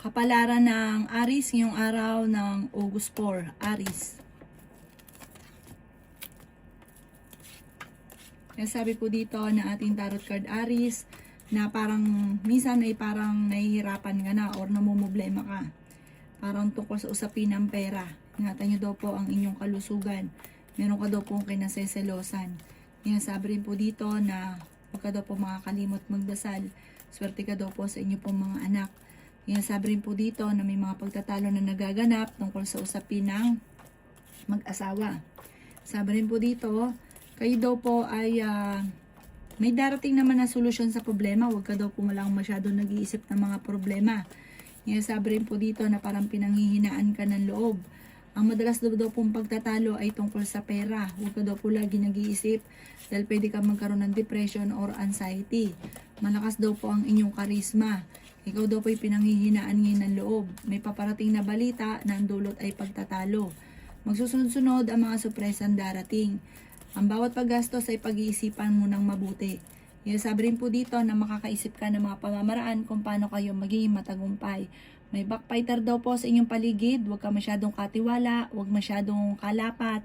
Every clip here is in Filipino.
Kapalaran ng Aries ngayong araw ng August 4, Aries. Kaya sabi po dito na ating tarot card Aries na parang minsan ay parang nahihirapan ka na or namumblema ka. Parang tungkol sa usapin ng pera. Ingatan nyo daw po ang inyong kalusugan. Meron ka daw pong kinaseselosan. Kaya sabi rin po dito na huwag ka daw po makakalimot magdasal. Swerte ka daw po sa inyo pong mga anak. Kaya sabi rin po dito na may mga pagtatalo na nagaganap tungkol sa usapin ng mag-asawa. Sabi rin po dito, kayo daw po ay may darating naman na solusyon sa problema. Huwag ka daw po malang masyado nag-iisip ng mga problema. Kaya sabi rin po dito na parang pinanghihinaan ka ng loob. Ang madalas daw pong pagtatalo ay tungkol sa pera. Huwag ka daw po lagi nag-iisip dahil pwede ka magkaroon ng depression or anxiety. Malakas daw po ang inyong karisma. Ikaw daw po'y pinanghihinaan ngayon ng loob. May paparating na balita na ang dulot ay pagtatalo. Magsusunod-sunod ang mga sorpresang darating. Ang bawat paggastos ay pag-iisipan mo ng mabuti. Kaya sabi rin po dito na makakaisip ka ng mga pamamaraan kung paano kayo magiging matagumpay. May backfighter daw po sa inyong paligid. Huwag ka masyadong katiwala, huwag masyadong kalapat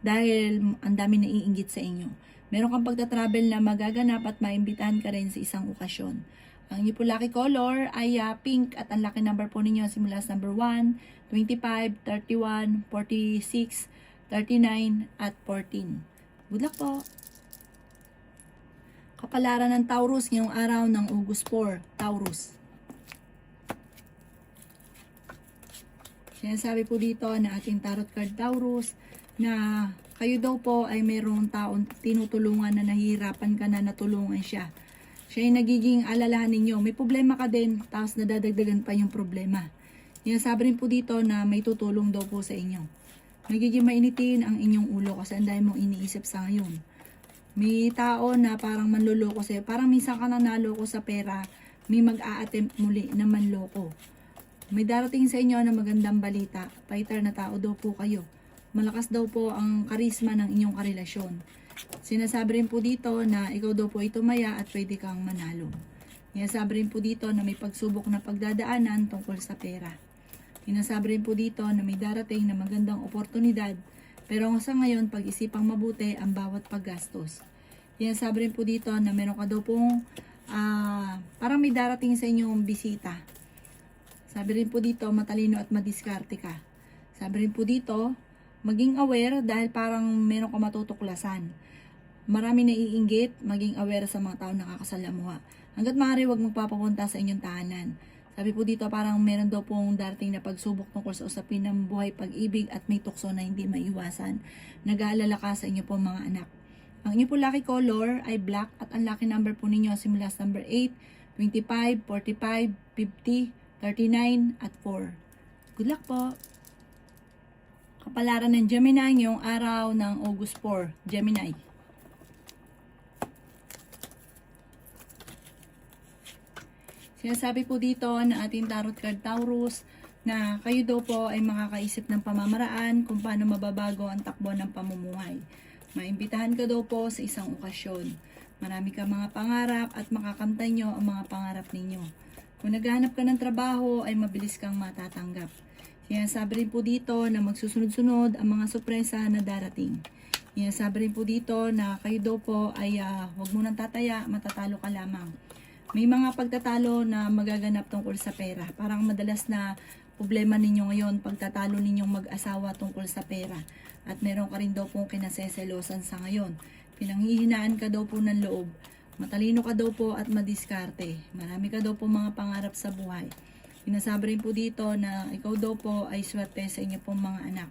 dahil ang dami naiinggit sa inyo. Meron kang pagta-travel na magaganap at maimbitahan ka rin sa isang okasyon. Ang inyo po lucky color ay pink at ang lucky number po ninyo simula sa number 1, 25, 31, 46, 39 at 14. Good luck po! Kapalaran ng Taurus ngayong araw ng August 4, Taurus. Sinasabi po dito na ating tarot card Taurus na kayo daw po ay mayroong taong tinutulungan na nahihirapan ka na natulungan siya. Siya ay nagiging alalahan ninyo. May problema ka din, tapos nadadagdagan pa yung problema. Sinasabi rin po dito na may tutulong daw po sa inyo. Nagiging mainitin ang inyong ulo kasi ang dami mong iniisip sa ngayon. May tao na parang manloloko sa'yo. Parang minsan ka nanaloko sa pera, may mag-a-attempt muli na manloko. May darating sa inyo na magandang balita. Fighter na tao daw po kayo. Malakas daw po ang karisma ng inyong karelasyon. Sinasabi rin po dito na ikaw daw po ay tumaya at pwede kang manalo. Sinasabi rin po dito na may pagsubok na pagdadaanan tungkol sa pera. Sinasabi rin po dito na may darating na magandang oportunidad pero sa ngayon pag-isipang mabuti ang bawat paggastos. Sinasabi rin po dito na meron ka daw pong parang may darating sa inyong bisita. Sabi rin po dito matalino at madiskarte ka. Sabi rin po dito maging aware dahil parang meron ka matutuklasan. Marami naiinggit, maging aware sa mga tao nakakasalamuha. Hanggat maaari huwag magpapapunta sa inyong tahanan. Sabi po dito parang meron daw pong darating na pagsubok tungkol sa usapin ng buhay pag-ibig at may tukso na hindi maiwasan. Nag-aalala ka sa inyo pong mga anak. Ang inyo po lucky color ay black at ang lucky number po ninyo simula sa number 8, 25, 45, 50, 39 at 4. Good luck po! Kapalaran ng Gemini ngayong araw ng August 4, Gemini. Sinasabi po dito na ating tarot card Taurus na kayo daw po ay makakaisip ng pamamaraan kung paano mababago ang takbo ng pamumuhay. Maimbitahan ka daw po sa isang okasyon. Marami ka mga pangarap at makakamtan nyo ang mga pangarap ninyo. Kung naghahanap ka ng trabaho ay mabilis kang matatanggap. Sinasabi rin po dito na magsusunod-sunod ang mga sorpresa na darating. Sinasabi rin po dito na kayo daw po ay huwag mo nang tataya, matatalo ka lamang. May mga pagtatalo na magaganap tungkol sa pera. Parang madalas na problema ninyo ngayon, pagtatalo ninyong mag-asawa tungkol sa pera. At meron ka rin daw pong kinaseselosan sa ngayon. Pinanghihinaan ka daw po ng loob. Matalino ka daw po at madiskarte. Marami ka daw po mga pangarap sa buhay. Sinasabi rin po dito na ikaw daw po ay swerte sa inyo pong mga anak.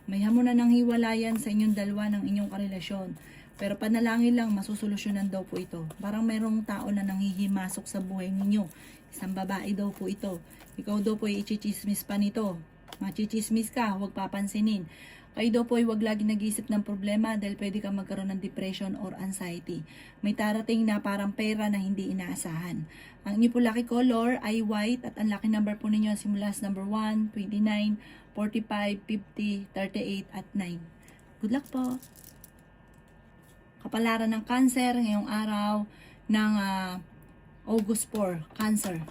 May hamunan ng hiwalayan sa inyong dalawa ng inyong karelasyon. Pero panalangin lang, masusolusyonan daw po ito. Parang mayroong tao na nanghihimasok sa buhay ninyo. Isang babae daw po ito. Ikaw daw po ay ichichismis pa nito. Machichismis ka, huwag papansinin. Kayo daw po ay huwag lagi nag-iisip ng problema dahil pwede kang magkaroon ng depression or anxiety. May darating na parang pera na hindi inaasahan. Ang inyo po lucky color ay white at ang lucky number po ninyo simula sa number 1, 29, 45, 50, 38 at 9. Good luck po! Kapalaran ng Cancer ngayong araw ng August 4, Cancer.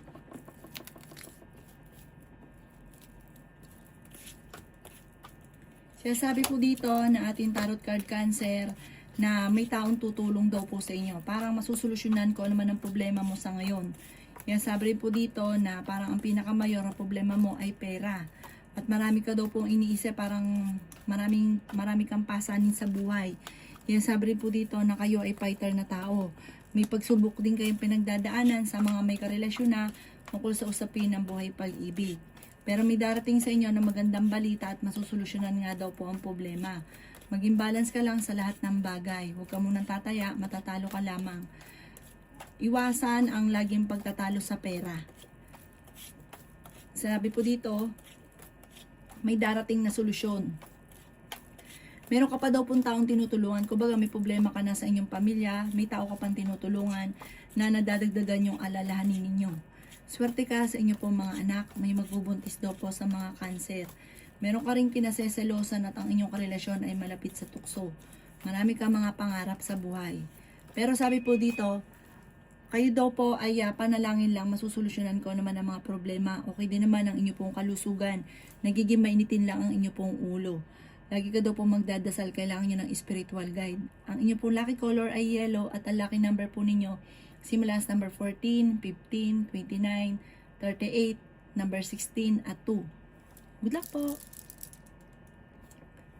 Sinasabi po dito na ating tarot card Cancer na may taong tutulong daw po sa inyo. Parang masusolusyonan ko naman ang problema mo sa ngayon. Yan, sabi rin po dito na parang ang pinakamayor na problema mo ay pera. At marami ka daw pong iniisip, parang marami kang pasanin sa buhay. Yan, sabi rin po dito na kayo ay fighter na tao. May pagsubok din kayong pinagdadaanan sa mga may karelasyon na tungkol sa usapin ng buhay pag-ibig. Pero may darating sa inyo na magandang balita at masusolusyonan nga daw po ang problema. Maging balance ka lang sa lahat ng bagay. Huwag ka munang tataya, matatalo ka lamang. Iwasan ang laging pagtatalo sa pera. Sabi po dito, may darating na solusyon. Meron ka pa daw pong taong tinutulungan. Kumbaga may problema ka na sa inyong pamilya, may tao ka pang tinutulungan na nadadagdagan yung alalahanin ninyo. Swerte ka sa inyo pong mga anak, may magbubuntis daw po sa mga Cancer. Meron ka rin kinaseselosan at ang inyong karelasyon ay malapit sa tukso. Marami ka mga pangarap sa buhay. Pero sabi po dito, kayo daw po ay panalangin lang, masusolusyonan ko naman ang mga problema. Okay din naman ang inyo pong kalusugan. Nagiging mainitin lang ang inyo pong ulo. Lagi ka daw po magdadasal, kailangan nyo ng spiritual guide. Ang inyo pong lucky color ay yellow at ang lucky number po ninyo simula sa number 14, 15, 29, 38, number 16 at 2. Good luck po!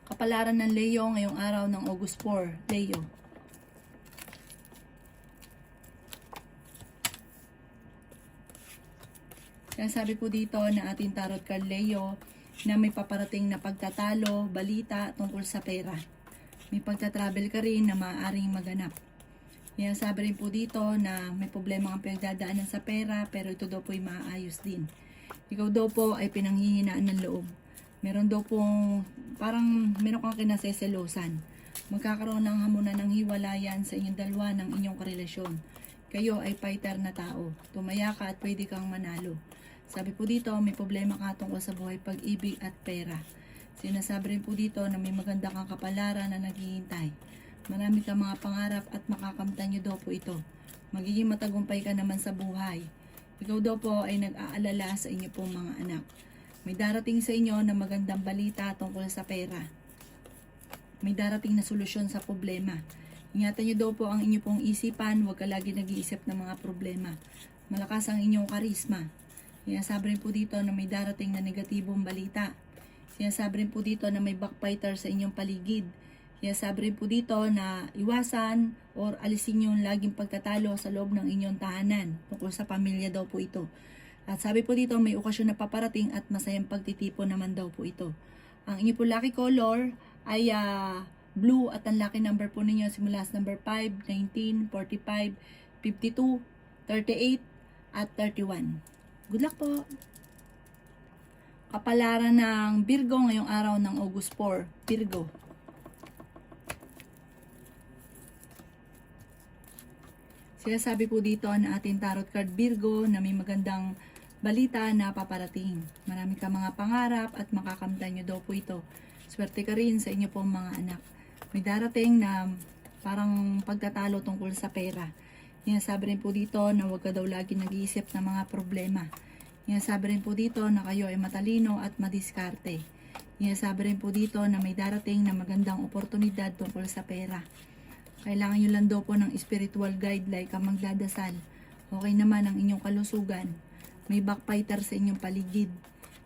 Kapalaran ng Leo ngayong araw ng August 4. Leo. Kaya sabi po dito na ating tarot card Leo na may paparating na pagtatalo, balita tungkol sa pera. May pagtatravel ka rin na maaaring maganap. Yan, sabi rin po dito na may problema kang pinagdadaanan sa pera pero ito daw po ay maayos din. Ikaw daw po ay pinanghihinaan ng loob. Meron daw pong parang meron kang kinaseselosan. Magkakaroon ng hamunan ng hiwalayan sa inyong dalawa ng inyong karelasyon. Kayo ay fighter na tao. Tumaya ka at pwede kang manalo. Sabi po dito may problema ka tungkol sa buhay pag-ibig at pera. Sinasabi rin po dito na may maganda kang kapalaran na naghihintay. Marami kang mga pangarap at makakamtan nyo daw po ito. Magiging matagumpay ka naman sa buhay. Ikaw daw po ay nag-aalala sa inyo pong mga anak. May darating sa inyo na magandang balita tungkol sa pera. May darating na solusyon sa problema. Ingatan nyo daw po ang inyo pong isipan. Huwag ka lagi nag-iisip ng mga problema. Malakas ang inyong karisma. Sinasabi rin po dito na may darating na negatibong balita. Sinasabi rin po dito na may backbiter sa inyong paligid. Sinasabi rin po dito na iwasan or alisin yung laging pagtatalo sa loob ng inyong tahanan. Tungkol sa pamilya daw po ito. At sabi po dito may okasyon na paparating at masayang pagtitipon naman daw po ito. Ang inyo po lucky color ay blue at ang lucky number po ninyo simula sa number 5, 19, 45, 52, 38 at 31. Good luck po! Kapalaran ng Virgo ngayong araw ng August 4. Virgo. Sinasabi po dito na ating tarot card Virgo na may magandang balita na paparating. Marami ka mga pangarap at makakamtan nyo daw po ito. Swerte ka rin sa inyo pong mga anak. May darating na parang pagtatalo tungkol sa pera. Sinasabi rin po dito na huwag ka daw lagi nag-iisip ng mga problema. Sinasabi rin po dito na kayo ay matalino at madiskarte. Sinasabi rin po dito na may darating na magandang oportunidad tungkol sa pera. Kailangan nyo lang daw po ng spiritual guide like ang magdadasal. Okay naman ang inyong kalusugan. May backbiter sa inyong paligid.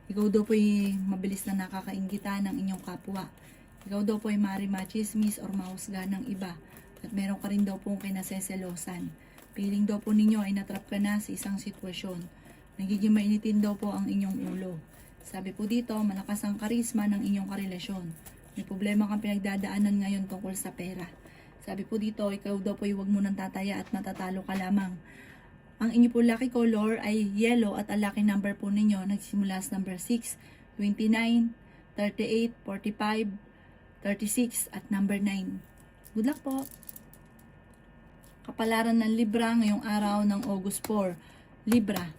Ikaw daw po ay mabilis na nakakainggitan ng inyong kapwa. Ikaw daw po ay maaaring machismis or mahusga ng iba. At meron ka rin daw pong kinaseselosan. Piling daw po ninyo ay natrap ka na sa isang sitwasyon. Nagiging mainitin daw po ang inyong ulo. Sabi po dito, malakas ang karisma ng inyong karelasyon. May problema kang pinagdadaanan ngayon tungkol sa pera. Sabi po dito, ikaw daw po ay huwag mo nang tataya at matatalo ka lamang. Ang inyo po lucky color ay yellow at ang lucky number po ninyo nagsimula sa number 6, 29, 38, 45, 36 at number 9. Good luck po! Kapalaran ng Libra ngayong araw ng August 4. Libra.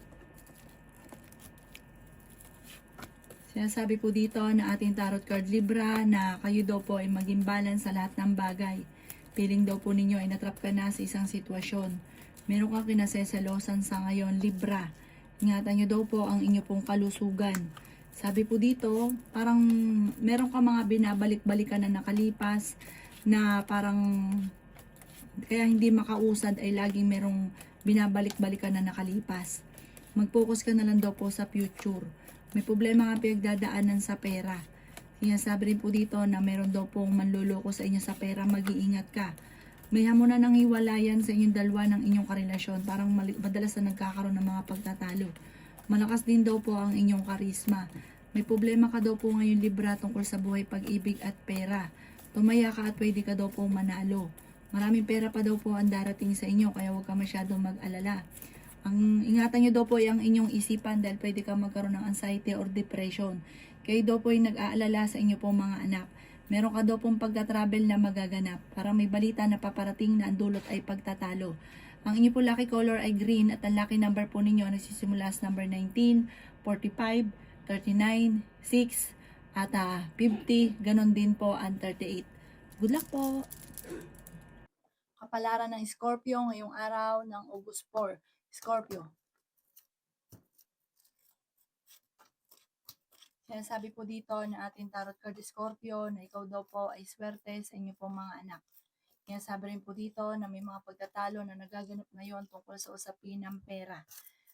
Sinasabi po dito na ating tarot card Libra na kayo daw po ay maging balance sa lahat ng bagay. Piling daw po ninyo ay natrap ka na sa isang sitwasyon. Meron kang kinaseselosan sa ngayon, Libra. Ingatan nyo daw po ang inyo pong kalusugan. Sabi po dito, parang meron ka mga binabalik-balikan na nakalipas na parang kaya hindi makausad ay laging merong binabalik-balikan na nakalipas. Mag-focus ka na lang daw po sa future. May problema nga pinagdadaanan sa pera. Sinasabi rin po dito na meron daw pong manloloko sa inyo sa pera, mag-iingat ka. May hamunan ng hiwalayan sa inyong dalawa ng inyong karelasyon. Parang madalas na nagkakaroon ng mga pagtatalo. Malakas din daw po ang inyong karisma. May problema ka daw po ngayon, Libra, tungkol sa buhay, pag-ibig at pera. Tumaya ka at pwede ka daw po manalo. Maraming pera pa daw po ang darating sa inyo, kaya huwag ka masyadong mag-alala. Ang ingatan nyo daw po ay ang inyong isipan dahil pwede ka magkaroon ng anxiety or depression. Kayo daw po ay nag-aalala sa inyo pong mga anak. Meron ka daw pong pagta-travel na magaganap. Parang may balita na paparating na ang dulot ay pagtatalo. Ang inyo po lucky color ay green at ang lucky number po ninyo nagsisimula sa number 19, 45, 39, 6, at 50. Ganon din po ang 38. Good luck po! Kapalaran ng Scorpio ngayong araw ng August 4. Scorpio. Sinasabi po dito na ating tarot card Scorpio na ikaw daw po ay swerte sa inyo pong mga anak. Sinasabi rin po dito na may mga pagtatalo na nagaganap ngayon tungkol sa usapin ng pera.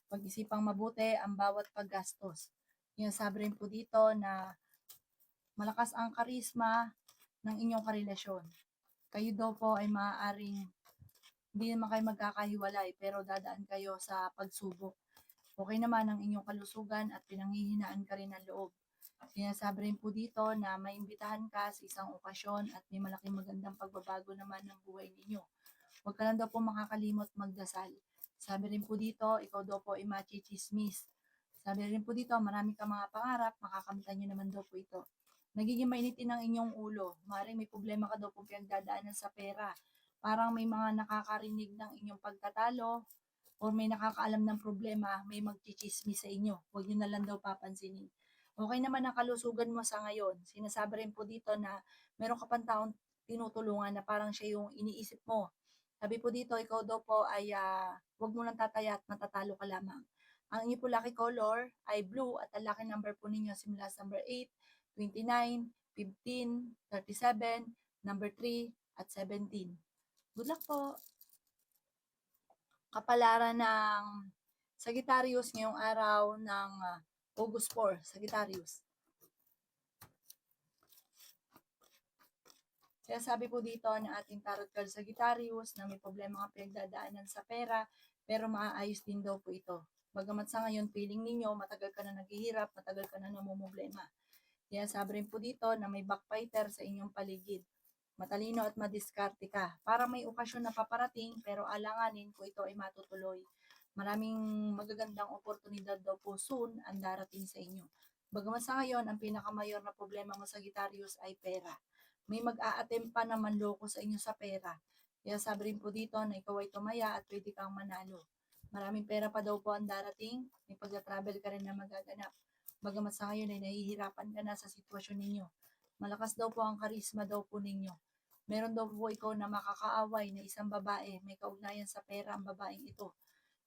Pag-isipang mabuti ang bawat paggastos. Sinasabi rin po dito na malakas ang karisma ng inyong karelasyon. Kayo daw po ay maaaring hindi naman kayo magkakahiwalay pero dadaan kayo sa pagsubok. Okay naman ang inyong kalusugan at pinanghihinaan ka rin ng loob. Sinasabi rin po dito na may imbitahan ka sa isang okasyon at may malaking magandang pagbabago naman ng buhay ninyo. Huwag ka lang daw po makakalimot magdasal. Sabi rin po dito, ikaw daw po ay machichismis. Sabi rin po dito, marami kang mga pangarap, makakamtan nyo naman daw po ito. Nagiging mainitin ang inyong ulo. Maaaring may problema ka daw po pinagdadaanan sa pera. Parang may mga nakakarinig ng inyong pagtatalo or may nakakaalam ng problema, may magchichismis sa inyo. Huwag nyo na lang daw papansinin. Okay naman ang kalusugan mo sa ngayon. Sinasabi rin po dito na meron ka pang taong tinutulungan na parang siya yung iniisip mo. Sabi po dito, ikaw daw po ay huwag mo nang tataya at matatalo ka lamang. Ang inyo po lucky color ay blue at ang lucky number po ninyo simula sa number 8, 29, 15, 37, number 3, at 17. Good luck po! Kapalaran ng Sagittarius ngayong araw ng August 4, Sagittarius. Kaya sabi po dito ng ating tarot card Sagittarius na may problema kang pinagdadaanan sa pera pero maaayos din daw po ito. Bagamat sa ngayon feeling ninyo matagal ka na naghihirap, matagal ka na namumblema. Kaya sabi rin po dito na may backfighter sa inyong paligid. Matalino at madiskarte ka. Para may okasyon na paparating pero alanganin kung ito ay matutuloy. Maraming magagandang oportunidad daw po soon ang darating sa inyo. Bagamat sa ngayon, ang pinakamayor na problema mo sa Sagittarius ay pera. May mag-a-attempt pa na manloko sa inyo sa pera. Kaya sabi rin po dito na ikaw ay tumaya at pwede kang manalo. Maraming pera pa daw po ang darating. May pag-travel ka rin na magaganap. Bagamat sa ngayon ay nahihirapan ka na sa sitwasyon ninyo. Malakas daw po ang karisma daw po ninyo. Meron daw po ikaw na makakaaway na isang babae, may kaugnayan sa pera ang babaeng ito,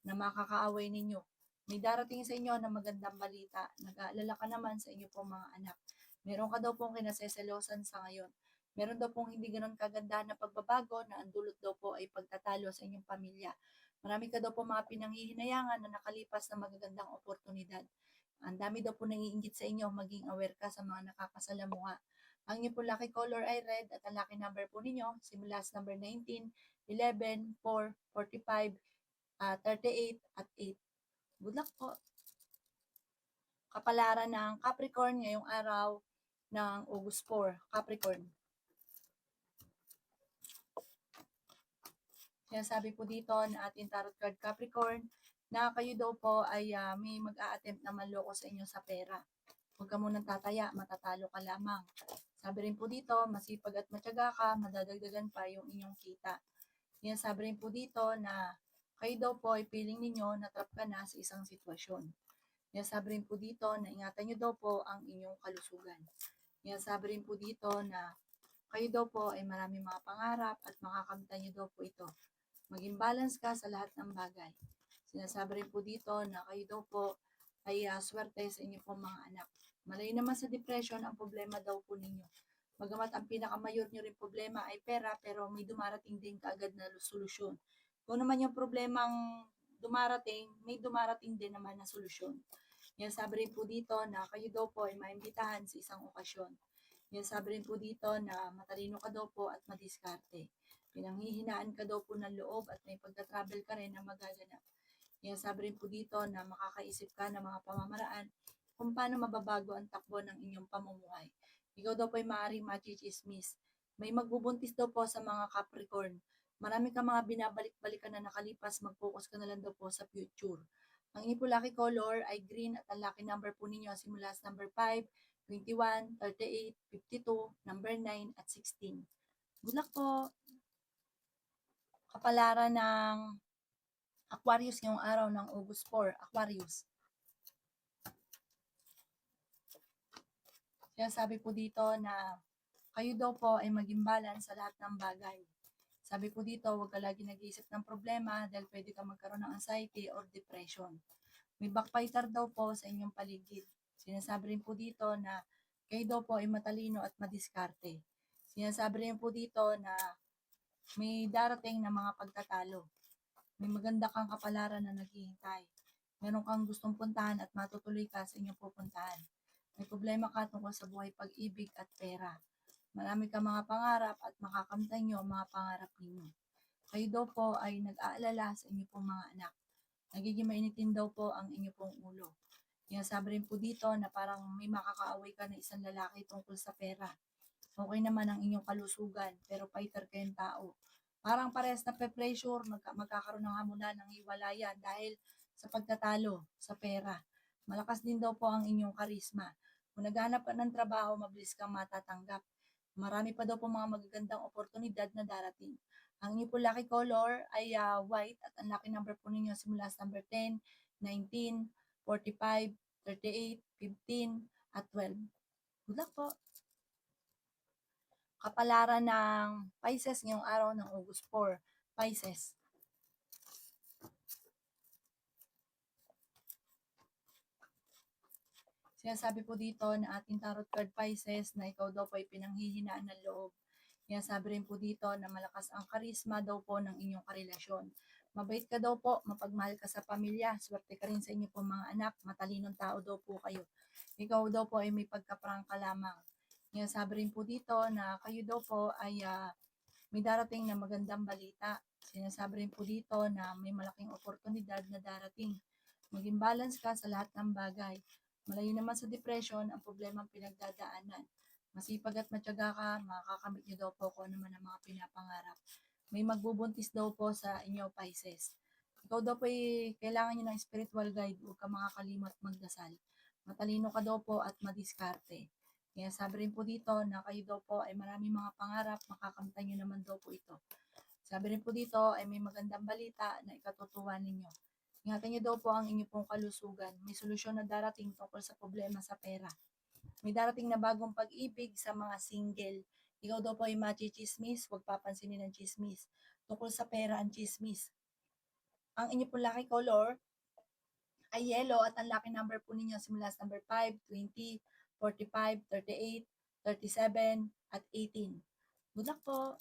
na makakaaway ninyo. May darating sa inyo na magandang balita. Nag-aalala ka naman sa inyo pong mga anak. Meron ka daw pong kinaseselosan sa ngayon. Meron daw pong hindi ganun kaganda na pagbabago na ang dulot daw po ay pagtatalo sa inyong pamilya. Marami ka daw po mga pinanghihinayangan na nakalipas na magagandang oportunidad. Ang dami daw po nangiinggit sa inyo, maging aware ka sa mga nakakasalamuha. Ang inyo po lucky color ay red at ang lucky number po ninyo simula sa number 19, 11, 4, 45, 38 at 8. Good luck po! Kapalaran ng Capricorn ngayong araw ng August 4, Capricorn. Kaya sabi po dito na ating tarot card Capricorn na kayo daw po ay may mag-a-attempt na manloko sa inyo sa pera. Huwag ka munang tataya, matatalo ka lamang. Sabi rin po dito, masipag at matyaga ka, madadagdagan pa yung inyong kita. Yan sabi rin po dito na kayo daw po ay feeling ninyo na trap ka na sa isang sitwasyon. Yan sabi rin po dito na ingatan nyo daw po ang inyong kalusugan. Yan sabi rin po dito na kayo daw po ay maraming mga pangarap at makakamtan nyo daw po ito. Maging balance ka sa lahat ng bagay. Sinasabi rin po dito na kayo daw po ay swerte sa inyo po mga anak. Malay naman sa depression, ang problema daw po ninyo. Bagamat ang pinakamayor nyo rin problema ay pera, pero may dumarating din kaagad na solusyon. Kung naman yung problemang dumarating, may dumarating din naman na solusyon. Yan sabi rin po dito na kayo daw po ay maimbitahan sa isang okasyon. Yan sabi rin po dito na matalino ka daw po at madiskarte. Pinanghihinaan ka daw po ng loob at may pagka-travel ka rin na magaganap. Yan sabi rin po dito na makakaisip ka ng mga pamamaraan kung paano mababago ang takbo ng inyong pamumuhay. Ikaw daw po ay maaaring machichismis. May magbubuntis daw po sa mga Capricorn. Marami ka mga binabalik-balikan na nakalipas, mag-focus ka na lang daw po sa future. Ang inyong po lucky color ay green at ang lucky number po ninyo simula sa number 5, 21, 38, 52, number 9 at 16. Good luck po! Kapalaran ng Aquarius ngayong araw ng August 4, Aquarius. Kaya sabi po dito na kayo daw po ay maging balance sa lahat ng bagay. Sabi po dito, huwag ka lagi nag-iisip ng problema dahil pwede ka magkaroon ng anxiety or depression. May backfighter daw po sa inyong paligid. Sinasabi rin po dito na kayo daw po ay matalino at madiskarte. Sinasabi rin po dito na may darating na mga pagtatalo. May maganda kang kapalaran na naghihintay. Meron kang gustong puntahan at matutuloy ka sa inyong pupuntahan. May problema ka tungkol sa buhay pag-ibig at pera. Marami ka mga pangarap at makakamtan nyo ang mga pangarap ninyo. Kayo daw po ay nag-aalala sa inyo pong mga anak. Nagiging mainitin daw po ang inyo pong ulo. Sinasabi rin po dito na parang may makakaaway ka na isang lalaki tungkol sa pera. Okay naman ang inyong kalusugan, pero fighter kayong tao. Parang parehas na pressure, magkakaroon ng hamunan ng hiwalayan dahil sa pagtatalo sa pera. Malakas din daw po ang inyong karisma. Kung naghanap ka ng trabaho, mabilis kang matatanggap. Marami pa daw po mga magagandang oportunidad na darating. Ang inyo po lucky color ay white at ang lucky number po ninyo simula sa number 10, 19, 45, 38, 15, at 12. Good luck po! Kapalaran ng Pisces ngayong araw ng August 4. Pisces. Sinasabi po dito na ating tarot card Pisces na ikaw daw po ay pinanghihinaan ng loob. Sinasabi rin po dito na malakas ang karisma daw po ng inyong karelasyon. Mabait ka daw po, mapagmahal ka sa pamilya, swerte ka rin sa inyo po mga anak, matalinong tao daw po kayo. Ikaw daw po ay may pagkaprangka lamang. Sinasabi rin po dito na kayo daw po ay may darating na magandang balita. Sinasabi rin po dito na may malaking oportunidad na darating. Maging balance ka sa lahat ng bagay. Malayo naman sa depression ang problema pinagdadaanan. Masipag at matyaga ka, makakamit niyo daw po kung ano naman ang mga pinapangarap. May magbubuntis daw po sa inyo, Pisces. Ikaw daw po ay kailangan niyo ng spiritual guide, huwag ka makakalimot magdasal. Matalino ka daw po at madiskarte. Kaya sabi rin po dito na kayo daw po ay maraming mga pangarap, makakamtan niyo naman daw po ito. Sabi rin po dito ay may magandang balita na ikatutuwa ninyo. Ingatan niyo daw po ang inyong pong kalusugan. May solusyon na darating tungkol sa problema sa pera. May darating na bagong pag-ibig sa mga single. Ikaw daw po ay machichismis, huwag papansinin ng chismis. Tungkol sa pera ang chismis. Ang inyong pong lucky color ay yellow at ang lucky number po ninyo simula sa number 5, 20, 45, 38, 37, at 18. Good luck po!